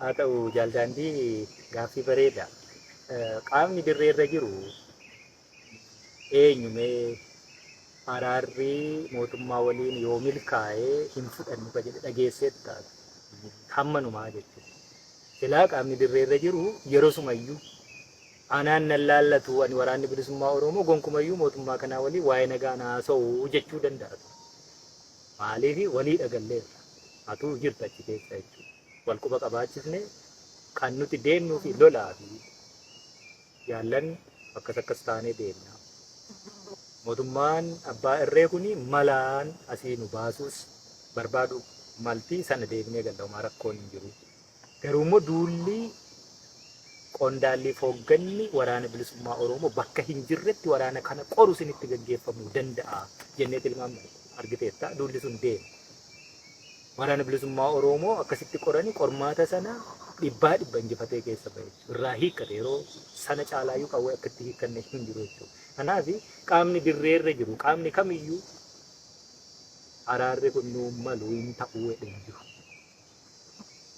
haa ta'u jaaldaandii gaaffii bareeda. Qaamni dirreerra jiru eenyumee araarri mootummaa waliin yoo milkaa'ee hin fudhannu ka jedhe dhageesseetta hammanumaa jechuudha. Silaa qaamni dirreerra jiru yeroo sumayyuu anaan nan laallatu ani waraanni bilisummaa Oromoo gonkumayyuu mootummaa kanaa waliin waa'ee nagaa haasa'u jechuu danda'a. Maaliif walii dhagalleerra atuu jirta achi keessa jechuudha. Wal quba qabaachisne kan nuti deemnuu fi lolaa fi jaallan akkas taanee deemna. Mootummaan abbaa irree kuni malaan asii nu baasuus barbaadu maltii sana deemnee gallaumaa rakkoon hin jiru. Garuu immoo duulli qondaalli foogganni waraana bilisummaa Oromoo bakka hin jirretti waraana kana qoru sinitti gaggeeffamuu danda'a jennee tilmaamna. Argiteetta duulli sun deema. Waraana bilisummaa Oromoo akkasitti qoranii qormaata sana dhibbaa injifatee keessa bahe irraa hiikkate yeroo sana caalaayyuu qawwee akkatti hiikkanne hin jiru jechuudha. Kanaaf qaamni dirreerra jiru qaamni kamiyyuu araarri kun nuu malu hin ta'uu hin jiru.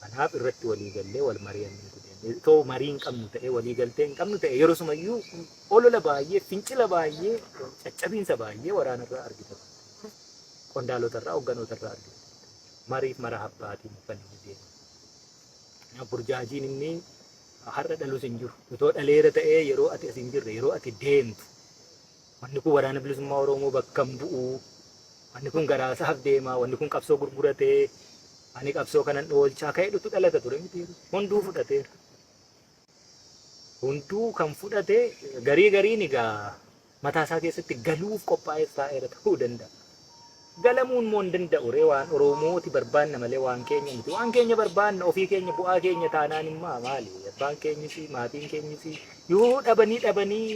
Kanaaf irratti walii gallee wal mari'annee deemnee itoo marii hin qabnu ta'ee walii galtee hin qabnu ta'e yeroo sumayyuu olola baay'ee fincila baay'ee caccabiinsa baay'ee waraanarraa argitan. Qondaalotarraa hoogganotarraa argitan. Mariif mara habbaatiin kan inni deemu. Burjaajiin inni har'a dhalus hin jiru. Itoo dhaleera ta'ee yeroo ati as hin jirre yeroo ati deemtu. Wanni kun waraana bilisummaa Oromoo bakka hin bu'u. Wanni kun garaasaaf deema. Wanni kun qabsoo gurguratee. Ani qabsoo kanan oolchaa ka'ee dhutu dhalata ture miti. Hunduu fudhateera. Hunduu kan fudhate gariin egaa mataa isaa keessatti galuuf qophaa'ee taa'eera ta'uu danda'a. Galamuun moo hin danda'u ree waan Oromooti barbaanna malee waan keenya miti. Waan keenya barbaanna ofii keenya bu'aa keenya taanaan immaa maali? Abbaan keenyis maatiin keenyis yoo dhabanii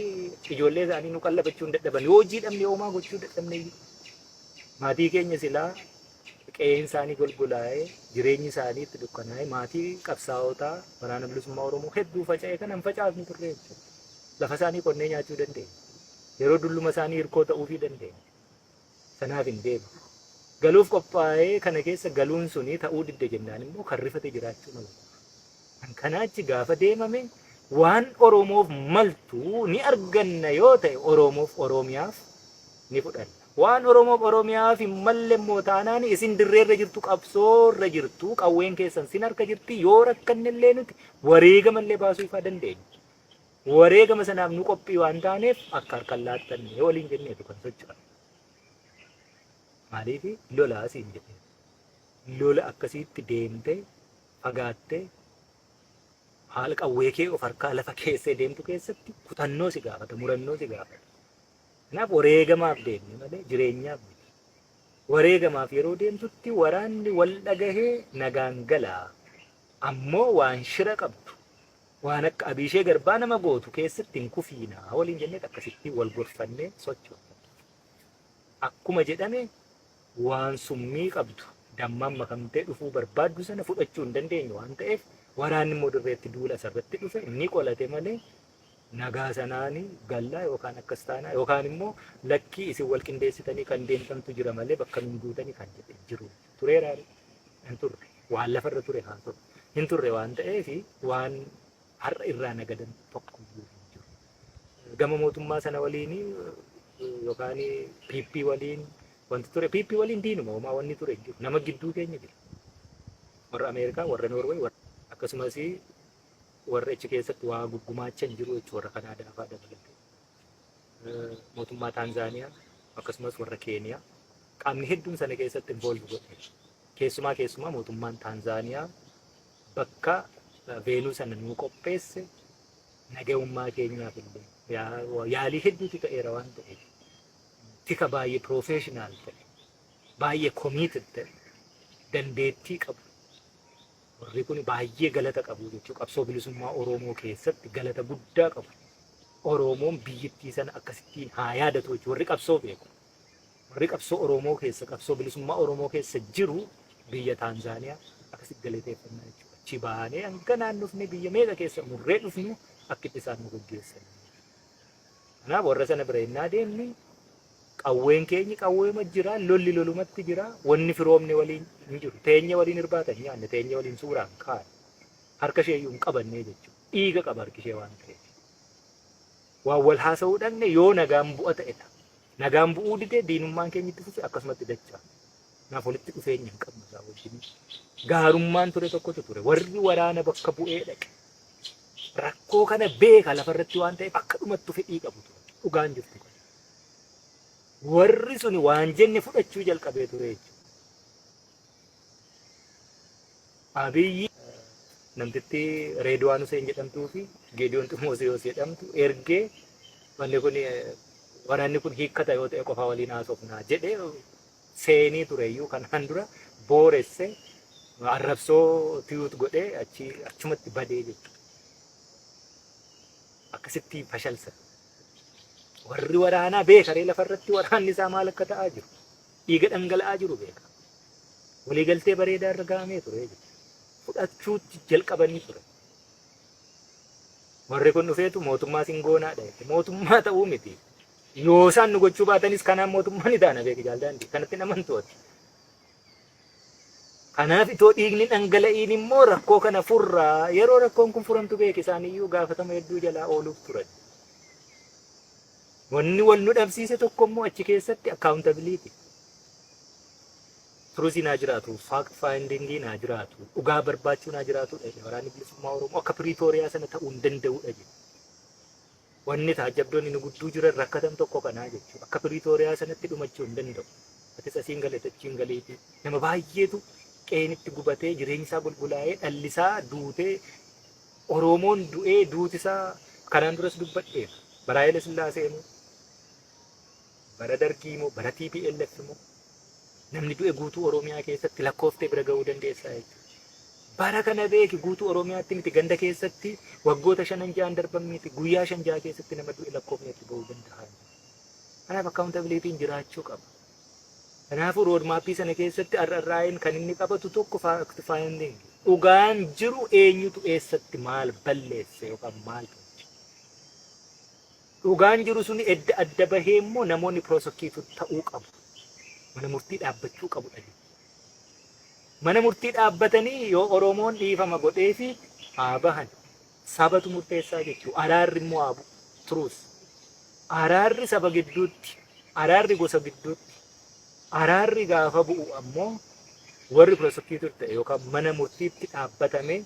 ijoollee isaanii nu qallabachuu hin dadhaban yoo hojii dhabne hoomaa gochuu dadhabne maatii keenya silaa qe'een isaanii golgolaa'ee jireenyi isaanii itti dukkanaa'ee maatii qabsaa'otaa waraana bilisummaa Oromoo hedduu faca'ee kan hin facaafne turre jechuudha. Lafa isaanii qonnee nyaachuu dandeenya. Yeroo dulluma isaanii hirkoo ta'uufii dandeenya. Sanaaf hin deemu. Galuuf qophaa'ee kana keessa galuun suni ta'uu didde jennaan immoo kan rifate jiraachuu mala. Kan kanaachi gaafa deemame waan Oromoof maltu ni arganna yoo ta'e Oromoof Oromiyaaf ni fudhanna. Waan Oromoof Oromiyaaf hin malle immoo taanaan isin dirreerra jirtu qabsoorra jirtu qawween keessan sin harka jirti yoo rakkannellee nuti wareegamallee baasuu ifaa dandeenya. Wareegama sanaaf nu qophii waan taaneef akka harkaan laattanne waliin jenneetu kan socho'an. Maaliif lola asiin jedhe lola akkasitti deemtee fagaattee haala qawwee kee of harkaa lafa keessee deemtu keessatti kutannoo si gaafata murannoo si gaafata. Kanaaf wareegamaaf deemne malee jireenyaaf miti. Wareegamaaf yeroo deemtutti waraanni wal dhagahee nagaan galaa ammoo waan shira qabdu waan akka Abiishee Garbaa nama gootu keessatti hin kufiinaa waliin jennee akkasitti wal gorfannee sochoofna. Akkuma jedhame waan summii qabdu dammaan makamtee dhufuu barbaaddu sana fudhachuu hin dandeenyu waan ta'eef waraanni immoo dirreetti duula asirratti dhufe inni qolate malee nagaa sanaanii gallaa yookaan akkas taanaa yookaan immoo lakkii isin wal qindeessitanii kan deemtantu jira malee bakka nun duutanii kan jedhe jiru tureeraa hin turre waan lafarra ture haa turre hin turre waan ta'eef waan har'a irraa nagadan tokko jiru. Gama mootummaa sana waliin yookaan PP waliin wanti ture PP waliin diinuma homaa wanni ture jiru nama gidduu keenya jira. Warra Ameerikaa warra Noorweey akkasumas warra achi keessatti waa guggumaachan jiru jechuudha warra Kanaadaa fa'aa dabalatee. Mootummaa Taanzaaniyaa akkasumas warra Keeniyaa qaamni hedduun sana keessatti involve godhe. Keessumaa mootummaan Taanzaaniyaa bakka Veenuu sana nuu qopheesse nagahummaa keenyaaf illee yaalii hedduutu ta'eera waan ta'eef tika baay'ee professional ta'e baay'ee committed ta'e dandeettii qabu warri kun baay'ee galata qabu jechuudha qabsoo bilisummaa Oromoo keessatti galata guddaa qabu Oromoon biyyattii sana akkasittiin haa yaadatu jechuudha warri qabsoo beeku warri qabsoo Oromoo keessa qabsoo bilisummaa Oromoo keessa jiru biyya Taanzaaniyaa akkasitti galateeffannaa jechuudha. Baanee hanga naannofne biyya meeqa keessa murree dhufnu akka itti isaan nu gaggeessan. Kanaaf warra sana bira innaa deemne Qawween keenya qawweema jira, lolli lolumatti jira, wanni firoomne waliin hin jiru. Teenya waliin irbaatan nyaanne, teenya waliin suuraan kaa'e. Harka ishee iyyuu hin qabannee jechuudha. Dhiiga qaba harki ishee waan ta'eef. Waan wal haasa'uu dhabne yoo nagaan bu'a ta'edha. Nagaan bu'uu didee diinummaan keenya itti fufe akkasumatti dachaa. Naaf walitti dhufeenya hin qabnu isaa wajjin. Gaarummaan ture tokkotu ture. Warri waraana bakka bu'ee dhaqe. Rakkoo kana beeka lafarratti waan ta'eef akka dhumattu fedhii qabu ture. Dhugaan jirtu. Warri suni waan jenne fudhachuu jalqabee ture jechuudha. Abiyyi namtitti Reedwaan Huseen jedhamtuu fi Geediyoon Ximoosiyoos jedhamtu ergee waraanni kun hiikkata yoo ta'e qofa waliin haasofnaa jedhee seenii tureyyuu kanaan dura booresse arrabsoo tiyuut godhee achumatti badee jechuudha. Akkasitti fashalsa. Warri waraanaa beekaree lafarratti waraanni isaa maal akka ta'aa jiru. Dhiiga dhangala'aa jiru beeka. Waliigaltee bareedaa irra gahamee ture jechuudha. Fudhachuutti jalqabanii ture. Warri kun dhufeetu mootummaa singoonaa dhahe. Mootummaa ta'uu miti. Yoo isaan nu gochuu baatanis kanaan mootummaa ni taana beeki jaaldaandi. Kanatti namantooti. Kanaaf itoo dhiigni dhangala'iin immoo rakkoo kana furraa. Yeroo rakkoon kun furamtu beeki isaaniiyyuu gaafatama hedduu jalaa ooluuf turan. Wanni wal nu dhabsiise tokko immoo achi keessatti accountability. Turuusii naa jiraatu, fact findingii naa jiraatu, dhugaa barbaachuu naa jiraatu waraanni bilisummaa Oromoo akka Piriitooriyaa sana ta'uu hin danda'udha jechuudha. Wanni taajabdoonni nu gudduu jiran rakkatan tokko kanaa jechuudha. Akka Piriitooriyaa sanatti dhumachuu hin danda'u. Atis asiin galee achiin galeeti. Nama baay'eetu qeenitti gubatee jireenyi isaa bulbulaa'ee dhallisaa duutee Oromoon du'ee duutisaa kanaan duras dubbadheera. Bara Haile Sillaasee moo bara Dargii moo bara TPLF moo namni du'e guutuu Oromiyaa keessatti lakkooftee bira ga'uu dandeessaa jechuudha. Bara kana beeki guutuu Oromiyaatti miti ganda keessatti waggoota 5-6 darban miti guyyaa 5-6 keessatti nama du'e lakkoofnee itti ba'uu danda'a. Kanaaf accountability jiraachuu qaba. Kanaafuu roodmaappii sana keessatti arraa'een kan inni qabatu tokko fact finding. Dhugaan jiru eenyutu eessatti maal balleesse yookaan maal dhugaan jiru suni edda adda bahee immoo namoonni piroosekiitu ta'uu qabu. Mana murtii dhaabbachuu qabu dhabe. Mana murtii dhaabbatanii yoo Oromoon dhiifama godhee fi haa bahan sabatu murteessaa jechuudha. Araarri immoo haa bu'u. Turuus. Araarri saba gidduutti, araarri gosa gidduutti, araarri gaafa bu'u ammoo warri piroosekiitu ta'e yookaan mana murtiitti dhaabbatamee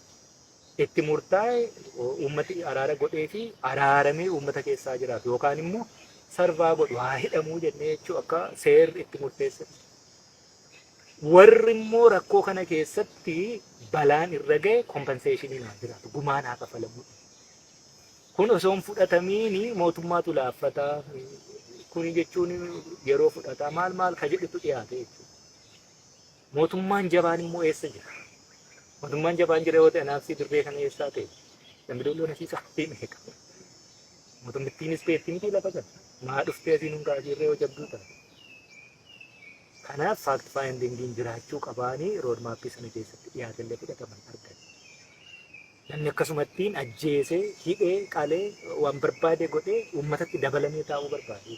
itti murtaa'e uummati araara godhee fi araaramee uummata keessaa jiraatu yookaan immoo sarvaa godhu haa hidhamuu jennee jechuun akka seerri itti murteessa. Warri immoo rakkoo kana keessatti balaan irra ga'e kompenseeshinii haa jiraatu gumaan haa kafalamu. Kun osoo hin fudhatamiin mootummaatu laaffataa kun jechuun yeroo fudhataa maal ka jedhutu dhiyaate jechuudha. Mootummaan jabaan immoo eessa jira? Mootummaan jabaan jira yoo ta'e naafsi dirree kana eessaa ta'e namni dolloo nasiisaa fi meeqa. Mootummittiinis beektii miti lafa kana. Maa dhuftee asiin hundaa jirree yoo jabduu taate. Kanaaf fact findingiin jiraachuu qabaanii roodmaappii sana keessatti dhiyaatallee fudhataman argan. Namni akkasumattiin ajjeesee, hidhee, qalee, waan barbaade godhee uummatatti dabalamee taa'uu barbaade.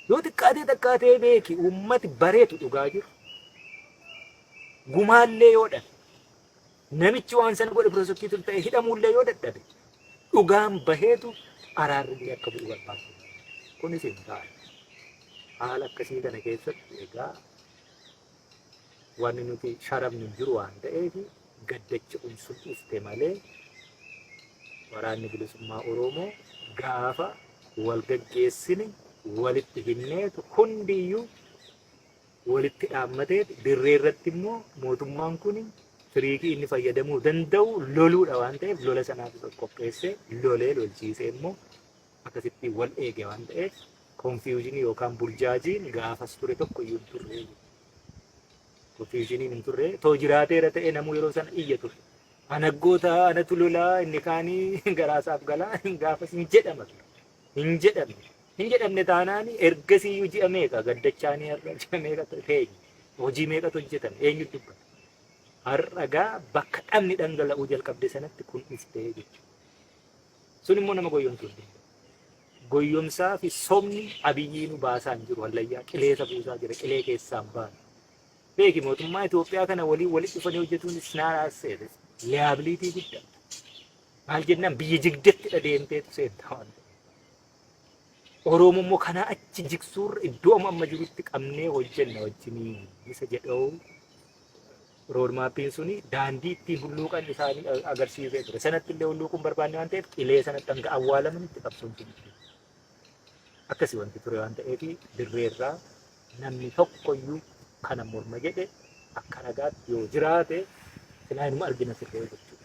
Yoo xiqqaatee beeki uummati bareetu dhugaa jiru. Gumaallee yoo dhabe. Namichi waan sana godhe piroosekiitu ta'e hidhamuullee yoo dadhabe. Dhugaan baheetu araarri akka bu'u barbaadu. Kunis hin taane. Haala akkasii kana keessatti egaa wanni nuti sharamni jiru waan ta'eef gaddacha sun dhufte malee waraanni bilisummaa Oromoo gaafa wal gaggeessine walitti hinneetu hundiyyuu walitti dhaammatee dirree irratti immoo mootummaan kun firiikii inni fayyadamuu danda'u loluudha waan ta'eef lola sanaaf qopheessee lolee lolchiisee immoo akkasitti wal eege waan ta'eef confusionii yookaan burjaajiin gaafas ture tokko iyyuu turre. Confusioniin hin turre too jiraateera ta'e namuu yeroo sana iyya ture. Anaggoota anatu lolaa inni kaanii garaasaaf galaa gaafas hin jedhama. Hin jedhamne taanaan ergasii iyyuu ji'a meeqa gaddachaanii har'a ji'a meeqa ta'e hojii meeqatu hojjetan eenyu dubbata. Har'a gaa bakka dhabni dhangala'uu jalqabde sanatti kun iftee jechuudha. Sun immoo nama goyyomsuu goyyomsaa fi somni abiyyiin baasaan jiru hallayyaa qileessa buusaa jira qilee keessaan baan. Beeki mootummaa Itoophiyaa kana walitti dhufanii hojjetuun isnaaraas seete liyaabiliitii guddaa. Maal jennaan biyya jigdettidha deemteetu seetta waan ta'eef. Oromoo immoo kanaa achi jigsuurra iddoo amma jirutti qabnee hojjenna wajjinii isa jedhuu roodmaappiin suni daandii ittiin hulluuqan isaanii agarsiisee ture. Sanatti illee hulluuquun barbaanne waan ta'eef qilee sanatti hanga awwaalamanitti qabsoon sun akkasii wanti ture waan ta'eef dirreerraa namni tokkoyyuu kana morma jedhe akka ragaatti yoo jiraate silaa inuma argina sirree jechuudha.